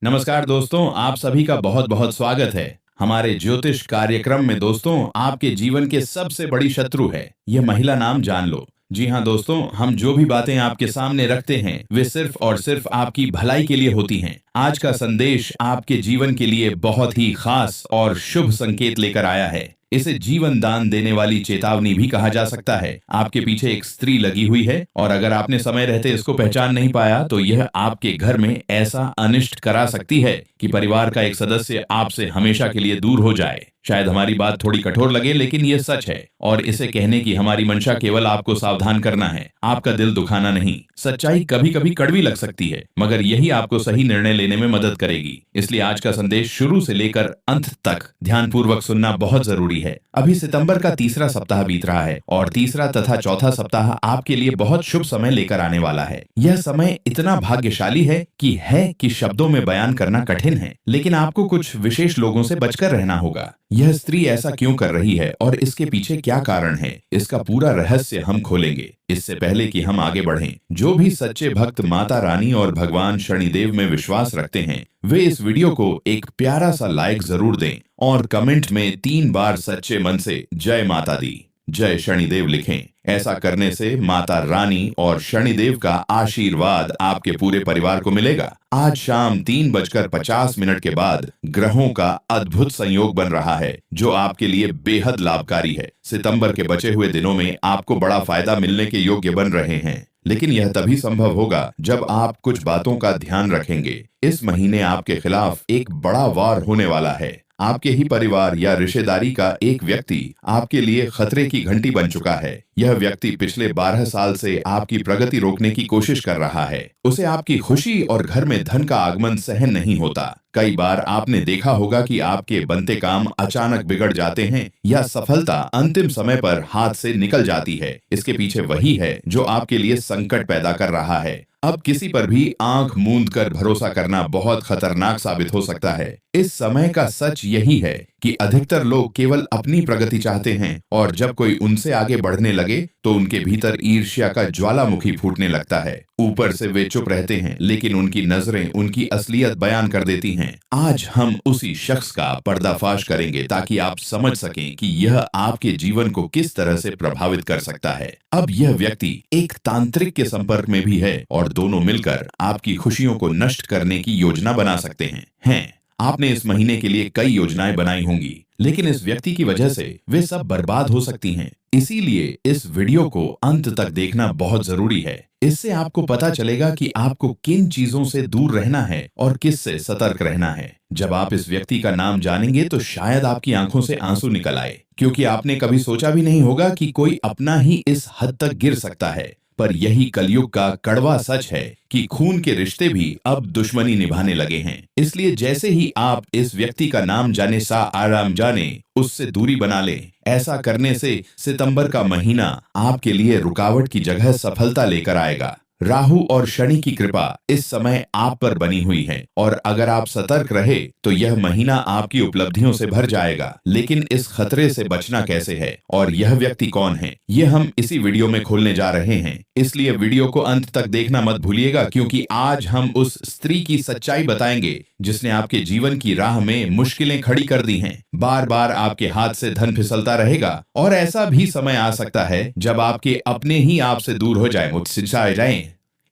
नमस्कार दोस्तों, आप सभी का बहुत बहुत स्वागत है हमारे ज्योतिष कार्यक्रम में। दोस्तों, आपके जीवन के सबसे बड़ी शत्रु है यह महिला, नाम जान लो। जी हाँ दोस्तों, हम जो भी बातें आपके सामने रखते हैं वे सिर्फ और सिर्फ आपकी भलाई के लिए होती हैं। आज का संदेश आपके जीवन के लिए बहुत ही खास और शुभ संकेत लेकर आया है। इसे जीवन दान देने वाली चेतावनी भी कहा जा सकता है। आपके पीछे एक स्त्री लगी हुई है और अगर आपने समय रहते इसको पहचान नहीं पाया तो यह आपके घर में ऐसा अनिष्ट करा सकती है कि परिवार का एक सदस्य आपसे हमेशा के लिए दूर हो जाए। शायद हमारी बात थोड़ी कठोर लगे, लेकिन यह सच है और इसे कहने की हमारी मंशा केवल आपको सावधान करना है, आपका दिल दुखाना नहीं। सच्चाई कभी कभी कड़वी लग सकती है, मगर यही आपको सही निर्णय लेने में मदद करेगी। इसलिए आज का संदेश शुरू से लेकर अंत तक ध्यानपूर्वक सुनना बहुत जरूरी है। अभी सितंबर का तीसरा सप्ताह बीत रहा है और तीसरा तथा चौथा सप्ताह आपके लिए बहुत शुभ समय लेकर आने वाला है। यह समय इतना भाग्यशाली है कि शब्दों में बयान करना कठिन है, लेकिन आपको कुछ विशेष लोगों से बचकर रहना होगा। यह स्त्री ऐसा क्यों कर रही है और इसके पीछे क्या कारण है, इसका पूरा रहस्य हम खोलेंगे। इससे पहले कि हम आगे बढ़ें, जो भी सच्चे भक्त माता रानी और भगवान शनिदेव में विश्वास रखते हैं वे इस वीडियो को एक प्यारा सा लाइक जरूर दें और कमेंट में 3 बार सच्चे मन से जय माता दी, जय शनिदेव लिखें। ऐसा करने से माता रानी और शनिदेव का आशीर्वाद आपके पूरे परिवार को मिलेगा। आज शाम 3:50 के बाद ग्रहों का अद्भुत संयोग बन रहा है जो आपके लिए बेहद लाभकारी है। सितंबर के बचे हुए दिनों में आपको बड़ा फायदा मिलने के योग्य बन रहे हैं, लेकिन यह तभी संभव होगा जब आप कुछ बातों का ध्यान रखेंगे। इस महीने आपके खिलाफ एक बड़ा वार होने वाला है। आपके ही परिवार या रिश्तेदारी का एक व्यक्ति आपके लिए खतरे की घंटी बन चुका है। यह व्यक्ति पिछले 12 साल से आपकी प्रगति रोकने की कोशिश कर रहा है। उसे आपकी खुशी और घर में धन का आगमन सहन नहीं होता। कई बार आपने देखा होगा कि आपके बनते काम अचानक बिगड़ जाते हैं या सफलता अंतिम समय पर हाथ से निकल जाती है। इसके पीछे वही है जो आपके लिए संकट पैदा कर रहा है। अब किसी पर भी आंख मूंद कर भरोसा करना बहुत खतरनाक साबित हो सकता है। इस समय का सच यही है कि अधिकतर लोग केवल अपनी प्रगति चाहते हैं और जब कोई उनसे आगे बढ़ने लगे तो उनके भीतर ईर्ष्या का ज्वालामुखी फूटने लगता है। ऊपर से वे चुप रहते हैं, लेकिन उनकी नजरें उनकी असलियत बयान कर देती हैं। आज हम उसी शख्स का पर्दाफाश करेंगे ताकि आप समझ सकें कि यह आपके जीवन को किस तरह से प्रभावित कर सकता है। अब यह व्यक्ति एक तांत्रिक के संपर्क में भी है और दोनों मिलकर आपकी खुशियों को नष्ट करने की योजना बना सकते हैं। आपने इस महीने के लिए कई योजनाएं बनाई होंगी, लेकिन इस व्यक्ति की वजह से वे सब बर्बाद हो सकती हैं। इसीलिए इस वीडियो को अंत तक देखना बहुत जरूरी है। इससे आपको पता चलेगा कि आपको किन चीजों से दूर रहना है और किससे सतर्क रहना है। जब आप इस व्यक्ति का नाम जानेंगे तो शायद आपकी आंखों से आंसू निकल आए, क्योंकि आपने कभी सोचा भी नहीं होगा कि कोई अपना ही इस हद तक गिर सकता है। पर यही कलयुग का कड़वा सच है कि खून के रिश्ते भी अब दुश्मनी निभाने लगे हैं। इसलिए जैसे ही आप इस व्यक्ति का नाम जाने सा आराम जाने, उससे दूरी बना लें। ऐसा करने से सितंबर का महीना आपके लिए रुकावट की जगह सफलता लेकर आएगा। राहु और शनि की कृपा इस समय आप पर बनी हुई है और अगर आप सतर्क रहे तो यह महीना आपकी उपलब्धियों से भर जाएगा। लेकिन इस खतरे से बचना कैसे है और यह व्यक्ति कौन है, यह हम इसी वीडियो में खोलने जा रहे हैं। इसलिए वीडियो को अंत तक देखना मत भूलिएगा, क्योंकि आज हम उस स्त्री की सच्चाई बताएंगे जिसने आपके जीवन की राह में मुश्किलें खड़ी कर दी हैं। बार बार आपके हाथ से धन फिसलता रहेगा और ऐसा भी समय आ सकता है जब आपके अपने ही आपसे दूर हो जाए, मुझसे जाएं।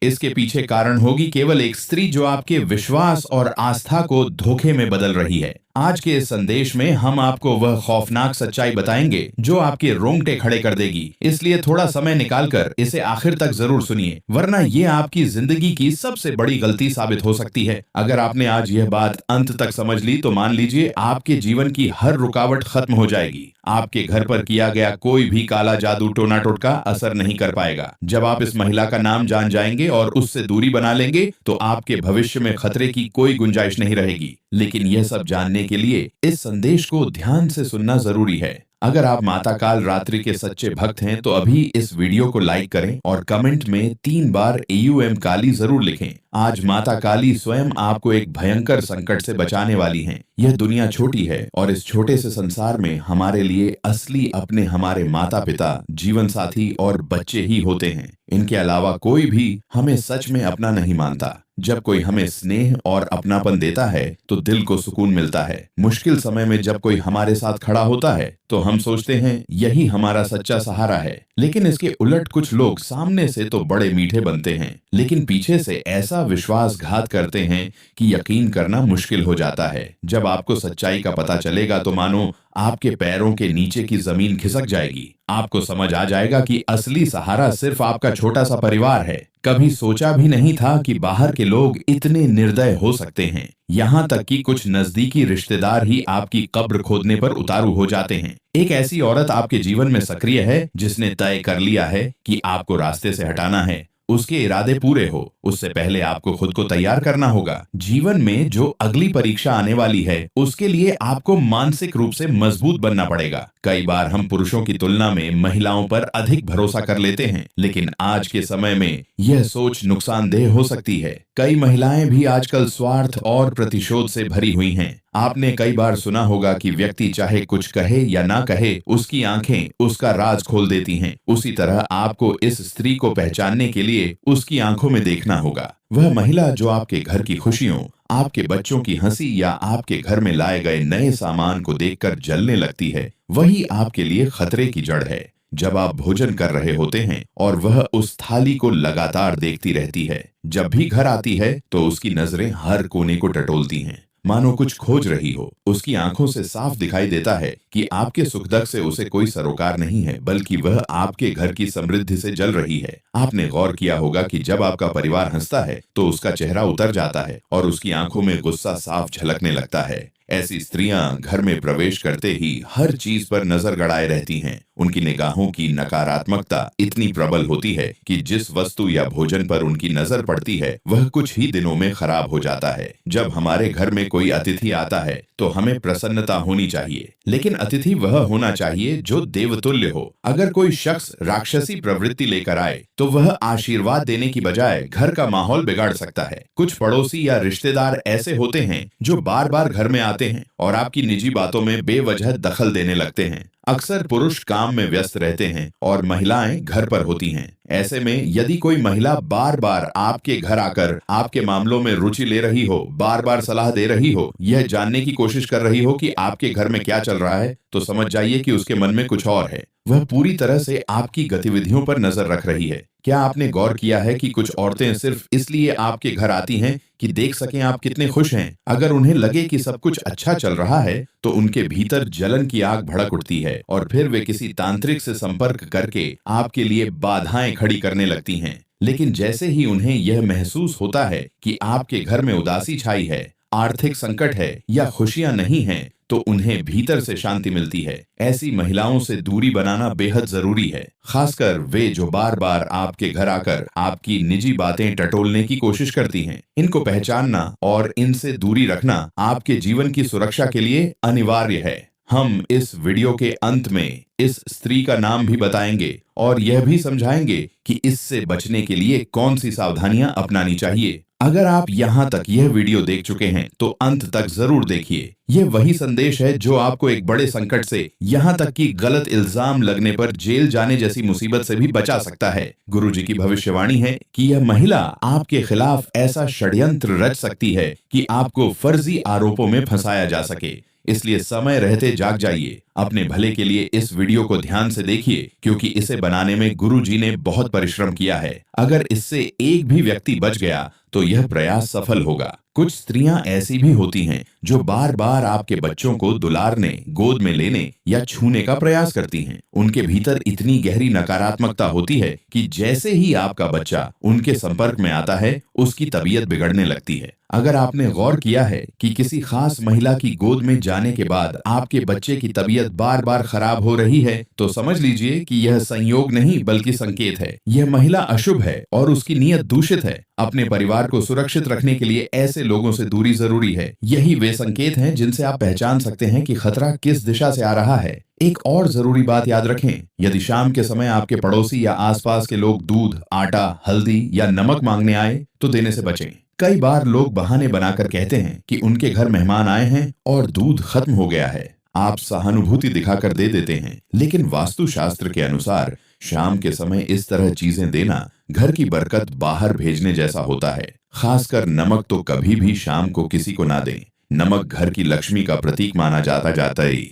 इसके पीछे कारण होगी केवल एक स्त्री जो आपके विश्वास और आस्था को धोखे में बदल रही है। आज के इस संदेश में हम आपको वह खौफनाक सच्चाई बताएंगे जो आपके रोंगटे खड़े कर देगी। इसलिए थोड़ा समय निकालकर इसे आखिर तक जरूर सुनिए, वरना ये आपकी जिंदगी की सबसे बड़ी गलती साबित हो सकती है। अगर आपने आज यह बात अंत तक समझ ली तो मान लीजिए आपके जीवन की हर रुकावट खत्म हो जाएगी। आपके घर पर किया गया कोई भी काला जादू टोना टोटका असर नहीं कर पाएगा। जब आप इस महिला का नाम जान जाएंगे और उससे दूरी बना लेंगे तो आपके भविष्य में खतरे की कोई गुंजाइश नहीं रहेगी। लेकिन यह सब जानने के लिए इस संदेश को ध्यान से सुनना जरूरी है। अगर आप माता काल रात्रि के सच्चे भक्त हैं तो अभी इस वीडियो को लाइक करें और कमेंट में 3 बार AUM काली जरूर लिखें। आज माता काली स्वयं आपको एक भयंकर संकट से बचाने वाली हैं। यह दुनिया छोटी है और इस छोटे से संसार में हमारे लिए असली अपने हमारे माता पिता, जीवन साथी और बच्चे ही होते हैं। इनके अलावा कोई भी हमें सच में अपना नहीं मानता। जब कोई हमें स्नेह और अपनापन देता है तो दिल को सुकून मिलता है। मुश्किल समय में जब कोई हमारे साथ खड़ा होता है तो हम सोचते हैं यही हमारा सच्चा सहारा है। लेकिन इसके उलट कुछ लोग सामने से तो बड़े मीठे बनते हैं, लेकिन पीछे से ऐसा विश्वासघात करते हैं कि यकीन करना मुश्किल हो जाता है। जब आपको सच्चाई का पता चलेगा तो मानो आपके पैरों के नीचे की जमीन खिसक जाएगी। आपको समझ आ जाएगा कि असली सहारा सिर्फ आपका छोटा सा परिवार है। कभी सोचा भी नहीं था कि बाहर के लोग इतने निर्दय हो सकते हैं। यहाँ तक कि कुछ नजदीकी रिश्तेदार ही आपकी कब्र खोदने पर उतारू हो जाते हैं। एक ऐसी औरत आपके जीवन में सक्रिय है जिसने तय कर लिया है कि आपको रास्ते से हटाना है। उसके इरादे पूरे हो उससे पहले आपको खुद को तैयार करना होगा। जीवन में जो अगली परीक्षा आने वाली है उसके लिए आपको मानसिक रूप से मजबूत बनना पड़ेगा। कई बार हम पुरुषों की तुलना में महिलाओं पर अधिक भरोसा कर लेते हैं, लेकिन आज के समय में यह सोच नुकसानदेह हो सकती है। कई महिलाएं भी आजकल स्वार्थ और प्रतिशोध से भरी हुई हैं। आपने कई बार सुना होगा कि व्यक्ति चाहे कुछ कहे या ना कहे, उसकी आंखें उसका राज खोल देती हैं। उसी तरह आपको इस स्त्री को पहचानने के लिए उसकी आंखों में देखना होगा। वह महिला जो आपके घर की खुशियों, आपके बच्चों की हंसी या आपके घर में लाए गए नए सामान को देखकर जलने लगती है, वही आपके लिए खतरे की जड़ है। जब आप भोजन कर रहे होते हैं और वह उस थाली को लगातार देखती रहती है, जब भी घर आती है तो उसकी नजरें हर कोने को टटोलती हैं, मानो कुछ खोज रही हो। उसकी आंखों से साफ दिखाई देता है कि आपके सुख दुख से उसे कोई सरोकार नहीं है, बल्कि वह आपके घर की समृद्धि से जल रही है। आपने गौर किया होगा कि जब आपका परिवार हंसता है तो उसका चेहरा उतर जाता है और उसकी आंखों में गुस्सा साफ झलकने लगता है। ऐसी स्त्रियां घर में प्रवेश करते ही हर चीज पर नजर गड़ाए रहती हैं। उनकी निगाहों की नकारात्मकता इतनी प्रबल होती है कि जिस वस्तु या भोजन पर उनकी नजर पड़ती है वह कुछ ही दिनों में खराब हो जाता है। जब हमारे घर में कोई अतिथि आता है तो हमें प्रसन्नता होनी चाहिए, लेकिन अतिथि वह होना चाहिए जो देवतुल्य हो। अगर कोई शख्स राक्षसी प्रवृत्ति लेकर आए तो वह आशीर्वाद देने की बजाय घर का माहौल बिगाड़ सकता है। कुछ पड़ोसी या रिश्तेदार ऐसे होते हैं जो बार बार घर में आते हैं और आपकी निजी बातों में बेवजह दखल देने लगते हैं। अक्सर पुरुष काम में व्यस्त रहते हैं और महिलाएं घर पर होती हैं। ऐसे में यदि कोई महिला बार बार आपके घर आकर आपके मामलों में रुचि ले रही हो, बार बार सलाह दे रही हो, यह जानने की कोशिश कर रही हो कि आपके घर में क्या चल रहा है, तो समझ जाइए कि उसके मन में कुछ और है। वह पूरी तरह से आपकी गतिविधियों पर नजर रख रही है। क्या आपने गौर किया है कि कुछ औरतें सिर्फ इसलिए आपके घर आती हैं कि देख सकें आप कितने खुश हैं? अगर उन्हें लगे कि सब कुछ अच्छा चल रहा है तो उनके भीतर जलन की आग भड़क उठती है और फिर वे किसी तांत्रिक से संपर्क करके आपके लिए बाधाएं खड़ी करने लगती हैं। लेकिन जैसे ही उन्हें यह महसूस होता है कि आपके घर में उदासी छाई है, आर्थिक संकट है या खुशियां नहीं हैं, तो उन्हें भीतर से शांति मिलती है। ऐसी महिलाओं से दूरी बनाना बेहद जरूरी है, खासकर वे जो बार बार आपके घर आकर आपकी निजी बातें टटोलने की कोशिश करती हैं। इनको पहचानना और इनसे दूरी रखना आपके जीवन की सुरक्षा के लिए अनिवार्य है। हम इस वीडियो के अंत में इस स्त्री का नाम भी बताएंगे और यह भी समझाएंगे कि इससे बचने के लिए कौन सी सावधानियां अपनानी चाहिए। अगर आप यहाँ तक यह वीडियो देख चुके हैं तो अंत तक जरूर देखिए। यह वही संदेश है जो आपको एक बड़े संकट से, यहाँ तक कि गलत इल्जाम लगने पर जेल जाने जैसी मुसीबत से भी बचा सकता है। गुरुजी की भविष्यवाणी है कि यह महिला आपके खिलाफ ऐसा षड्यंत्र रच सकती है कि आपको फर्जी आरोपों में फंसाया जा सके। इसलिए समय रहते जाग जाइए। अपने भले के लिए इस वीडियो को ध्यान से देखिए, क्योंकि इसे बनाने में गुरुजी ने बहुत परिश्रम किया है। अगर इससे एक भी व्यक्ति बच गया तो यह प्रयास सफल होगा। कुछ स्त्रियां ऐसी भी होती हैं जो बार बार आपके बच्चों को दुलारने, गोद में लेने या छूने का प्रयास करती हैं। उनके भीतर इतनी गहरी नकारात्मकता होती है कि जैसे ही आपका बच्चा उनके संपर्क में आता है उसकी तबीयत बिगड़ने लगती है। अगर आपने गौर किया है कि किसी खास महिला की गोद में जाने के बाद आपके बच्चे की तबीयत बार बार खराब हो रही है, तो समझ लीजिए कि यह संयोग नहीं बल्कि संकेत है। यह महिला अशुभ है और उसकी नीयत दूषित है। अपने परिवार को सुरक्षित रखने के लिए ऐसे लोगों से दूरी जरूरी है। यही वे संकेत हैं जिनसे आप पहचान सकते हैं कि खतरा किस दिशा से आ रहा है। एक और जरूरी बात याद रखें, यदि शाम के समय आपके पड़ोसी या आसपास के लोग दूध, आटा, हल्दी या नमक मांगने आए तो देने से बचें। कई बार लोग बहाने बनाकर कहते हैं कि उनके घर मेहमान आए हैं और दूध खत्म हो गया है। आप सहानुभूति दिखाकर दे देते हैं, लेकिन वास्तुशास्त्र के अनुसार शाम के समय इस तरह चीजें देना घर की बरकत बाहर भेजने जैसा होता है। खासकर नमक तो कभी भी शाम को किसी को ना दें। नमक घर की लक्ष्मी का प्रतीक माना जाता है।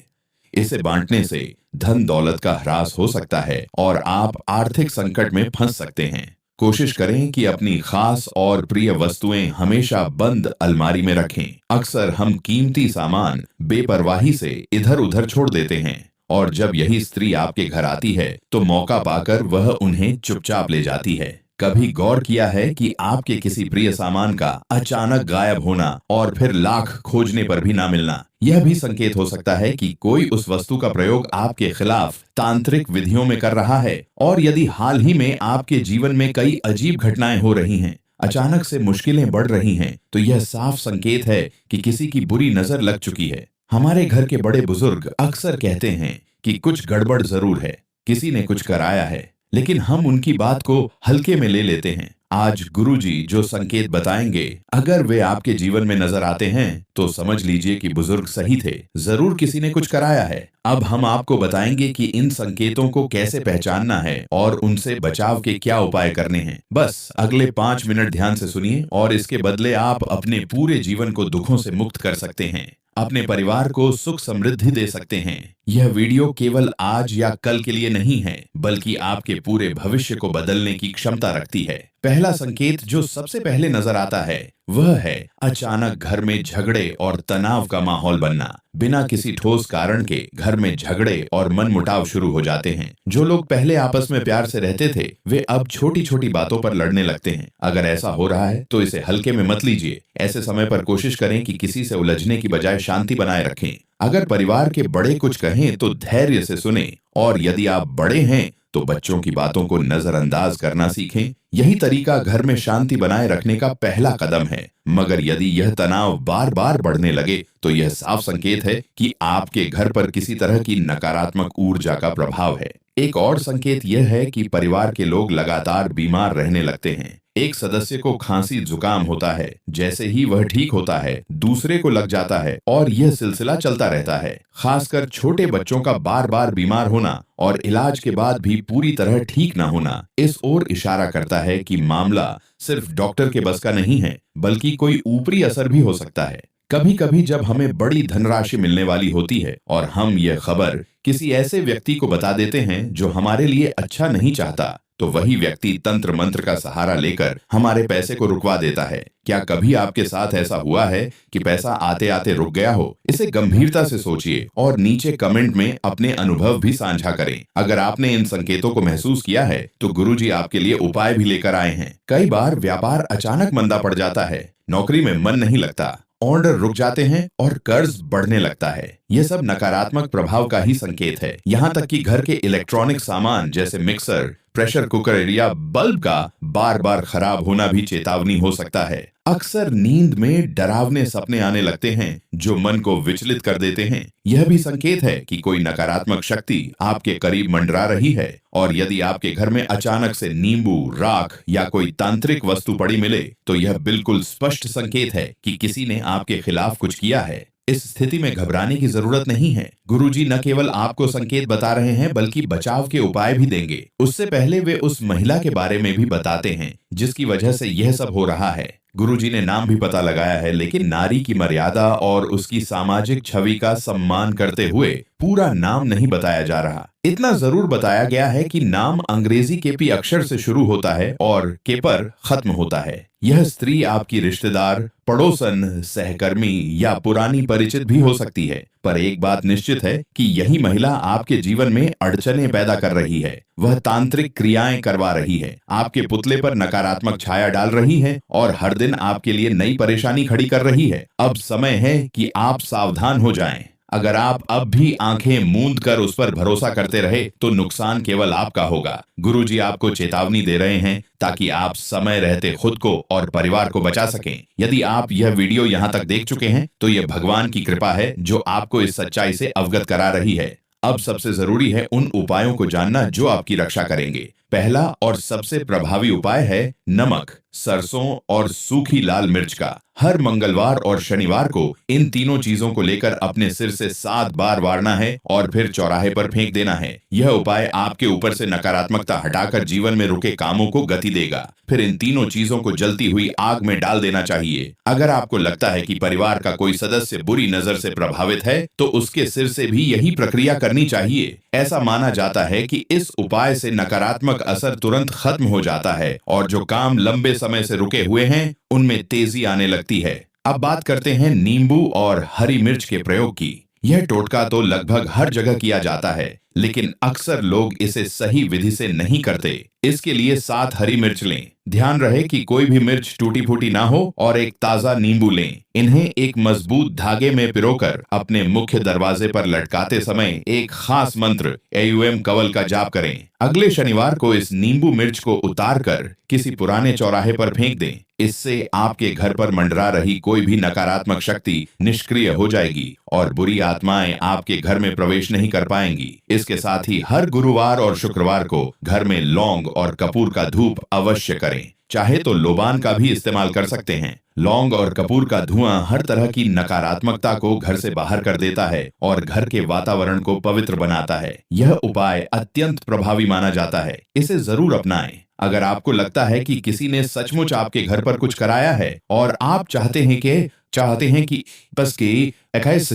इसे बांटने से धन दौलत का ह्रास हो सकता है और आप आर्थिक संकट में फंस सकते हैं। कोशिश करें कि अपनी खास और प्रिय वस्तुएं हमेशा बंद अलमारी में रखें। अक्सर हम कीमती सामान बेपरवाही से इधर उधर छोड़ देते हैं और जब यही स्त्री आपके घर आती है तो मौका पाकर वह उन्हें चुपचाप ले जाती है। कभी गौर किया है कि आपके किसी प्रिय सामान का अचानक गायब होना और फिर लाख खोजने पर भी ना मिलना, यह भी संकेत हो सकता है कि कोई उस वस्तु का प्रयोग आपके खिलाफ तांत्रिक विधियों में कर रहा है। और यदि हाल ही में आपके जीवन में कई अजीब घटनाएं हो रही हैं, अचानक से मुश्किलें बढ़ रही हैं, तो यह साफ संकेत है कि किसी की बुरी नजर लग चुकी है। हमारे घर के बड़े बुजुर्ग अक्सर कहते हैं कि कुछ गड़बड़ जरूर है, किसी ने कुछ कराया है, लेकिन हम उनकी बात को हल्के में ले लेते हैं। आज गुरुजी जो संकेत बताएंगे, अगर वे आपके जीवन में नजर आते हैं तो समझ लीजिए कि बुजुर्ग सही थे, जरूर किसी ने कुछ कराया है। अब हम आपको बताएंगे कि इन संकेतों को कैसे पहचानना है और उनसे बचाव के क्या उपाय करने हैं। बस अगले 5 मिनट ध्यान से सुनिए और इसके बदले आप अपने पूरे जीवन को दुखों से मुक्त कर सकते हैं, अपने परिवार को सुख समृद्धि दे सकते हैं। यह वीडियो केवल आज या कल के लिए नहीं है, बल्कि आपके पूरे भविष्य को बदलने की क्षमता रखती है। पहला संकेत जो सबसे पहले नजर आता है वह है अचानक घर में झगड़े और तनाव का माहौल बनना। बिना किसी ठोस कारण के घर में झगड़े और मनमुटाव शुरू हो जाते हैं। जो लोग पहले आपस में प्यार से रहते थे, वे अब छोटी छोटी बातों पर लड़ने लगते हैं। अगर ऐसा हो रहा है तो इसे हल्के में मत लीजिए। ऐसे समय पर कोशिश करें कि किसी से उलझने की बजाय शांति बनाए रखें। अगर परिवार के बड़े कुछ कहें तो धैर्य से सुनें, और यदि आप बड़े हैं तो बच्चों की बातों को नजरअंदाज करना सीखें। यही तरीका घर में शांति बनाए रखने का पहला कदम है। मगर यदि यह तनाव बार बार बढ़ने लगे तो यह साफ संकेत है कि आपके घर पर किसी तरह की नकारात्मक ऊर्जा का प्रभाव है। एक और संकेत यह है कि परिवार के लोग लगातार बीमार रहने लगते हैं। एक सदस्य को खांसी जुकाम होता है, जैसे ही वह ठीक होता है दूसरे को लग जाता है और यह सिलसिला चलता रहता है। खासकर छोटे बच्चों का बार बार बीमार होना और इलाज के बाद भी पूरी तरह ठीक ना होना इस ओर इशारा करता है कि मामला सिर्फ डॉक्टर के बस का नहीं है, बल्कि कोई ऊपरी असर भी हो सकता है। कभी कभी जब हमें बड़ी धनराशि मिलने वाली होती है और हम यह खबर किसी ऐसे व्यक्ति को बता देते हैं जो हमारे लिए अच्छा नहीं चाहता, तो वही व्यक्ति तंत्र मंत्र का सहारा लेकर हमारे पैसे को रुकवा देता है। क्या कभी आपके साथ ऐसा हुआ है कि पैसा आते आते रुक गया हो? इसे गंभीरता से सोचिए और नीचे कमेंट में अपने अनुभव भी साझा करें। अगर आपने इन संकेतों को महसूस किया है तो गुरुजी आपके लिए उपाय भी लेकर आए हैं। कई बार व्यापार अचानक मंदा पड़ जाता है, नौकरी में मन नहीं लगता, ऑर्डर रुक जाते हैं और कर्ज बढ़ने लगता है। यह सब नकारात्मक प्रभाव का ही संकेत है। यहाँ तक कि घर के इलेक्ट्रॉनिक सामान जैसे मिक्सर, प्रेशर कुकर या बल्ब का बार बार खराब होना भी चेतावनी हो सकता है। अक्सर नींद में डरावने सपने आने लगते हैं जो मन को विचलित कर देते हैं। यह भी संकेत है कि कोई नकारात्मक शक्ति आपके करीब मंडरा रही है। और यदि आपके घर में अचानक से नींबू, राख या कोई तांत्रिक वस्तु पड़ी मिले तो यह बिल्कुल स्पष्ट संकेत है कि किसी ने आपके खिलाफ कुछ किया है। इस स्थिति में घबराने की जरूरत नहीं है। गुरुजी न केवल आपको संकेत बता रहे हैं बल्कि बचाव के उपाय भी देंगे। उससे पहले वे उस महिला के बारे में भी बताते हैं जिसकी वजह से यह सब हो रहा है। गुरुजी ने नाम भी पता लगाया है, लेकिन नारी की मर्यादा और उसकी सामाजिक छवि का सम्मान करते हुए पूरा नाम नहीं बताया जा रहा। इतना जरूर बताया गया है कि नाम अंग्रेजी केपी अक्षर से शुरू होता है और के पर खत्म होता है। यह स्त्री आपकी रिश्तेदार, पड़ोसन, सहकर्मी या पुरानी परिचित भी हो सकती है। पर एक बात निश्चित है कि यही महिला आपके जीवन में अड़चनें पैदा कर रही है। वह तांत्रिक क्रियाएं करवा रही है, आपके पुतले पर नकारात्मक छाया डाल रही है और हर दिन आपके लिए नई परेशानी खड़ी कर रही है। अब समय है कि आप सावधान हो जाएं। अगर आप अब भी आंखें मूंद कर उस पर भरोसा करते रहे तो नुकसान केवल आपका होगा। गुरुजी आपको चेतावनी दे रहे हैं ताकि आप समय रहते खुद को और परिवार को बचा सकें। यदि आप यह वीडियो यहाँ तक देख चुके हैं तो यह भगवान की कृपा है जो आपको इस सच्चाई से अवगत करा रही है। अब सबसे जरूरी है उन उपायों को जानना जो आपकी रक्षा करेंगे। पहला और सबसे प्रभावी उपाय है नमक। सरसों और सूखी लाल मिर्च का। हर मंगलवार और शनिवार को इन तीनों चीजों को लेकर अपने सिर से 7 बार वारना है और फिर चौराहे पर फेंक देना है। यह उपाय आपके ऊपर से नकारात्मकता हटाकर जीवन में रुके कामों को गति देगा। फिर इन तीनों चीजों को जलती हुई आग में डाल देना चाहिए। अगर आपको लगता है कि परिवार का कोई सदस्य बुरी नजर से प्रभावित है तो उसके सिर से भी यही प्रक्रिया करनी चाहिए। ऐसा माना जाता है कि इस उपाय से नकारात्मक असर तुरंत खत्म हो जाता है और जो काम लंबे समय से रुके हुए हैं उनमें तेजी आने लगती है। अब बात करते हैं नींबू और हरी मिर्च के प्रयोग की। यह टोटका तो लगभग हर जगह किया जाता है, लेकिन अक्सर लोग इसे सही विधि से नहीं करते। इसके लिए 7 हरी मिर्च लें। ध्यान रहे कि कोई भी मिर्च टूटी फूटी ना हो और एक ताजा नींबू लें। इन्हें एक मजबूत धागे में पिरोकर अपने मुख्य दरवाजे पर लटकाते समय एक खास मंत्र AUM कवल का जाप करें। अगले शनिवार को इस नींबू मिर्च को उतार कर किसी पुराने चौराहे पर फेंक दें। इससे आपके घर पर मंडरा रही कोई भी नकारात्मक शक्ति निष्क्रिय हो जाएगी और बुरी आत्माएं आपके घर में प्रवेश नहीं कर पाएंगी। इसके साथ ही हर गुरुवार और शुक्रवार को घर में लौंग और कपूर का धूप अवश्य करें। चाहे तो लोबान का भी इस्तेमाल कर सकते हैं। लौंग और कपूर का धुआं हर तरह की नकारात्मकता को घर से बाहर कर देता है और घर के वातावरण को पवित्र बनाता है। यह उपाय अत्यंत प्रभावी माना जाता है। इसे जरूर अपनाएं। अगर आपको लगता है कि किसी ने सचमुच आपके घर पर कुछ कराया है और आप चाहते हैं कि बस के 21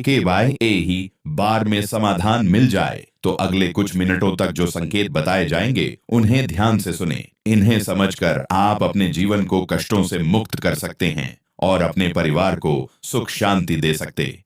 के बाय ए ही बार में समाधान मिल जाए, तो अगले कुछ मिनटों तक जो संकेत बताए जाएंगे उन्हें ध्यान से सुने। इन्हें समझकर आप अपने जीवन को कष्टों से मुक्त कर सकते हैं और अपने परिवार को सुख शांति दे सकते।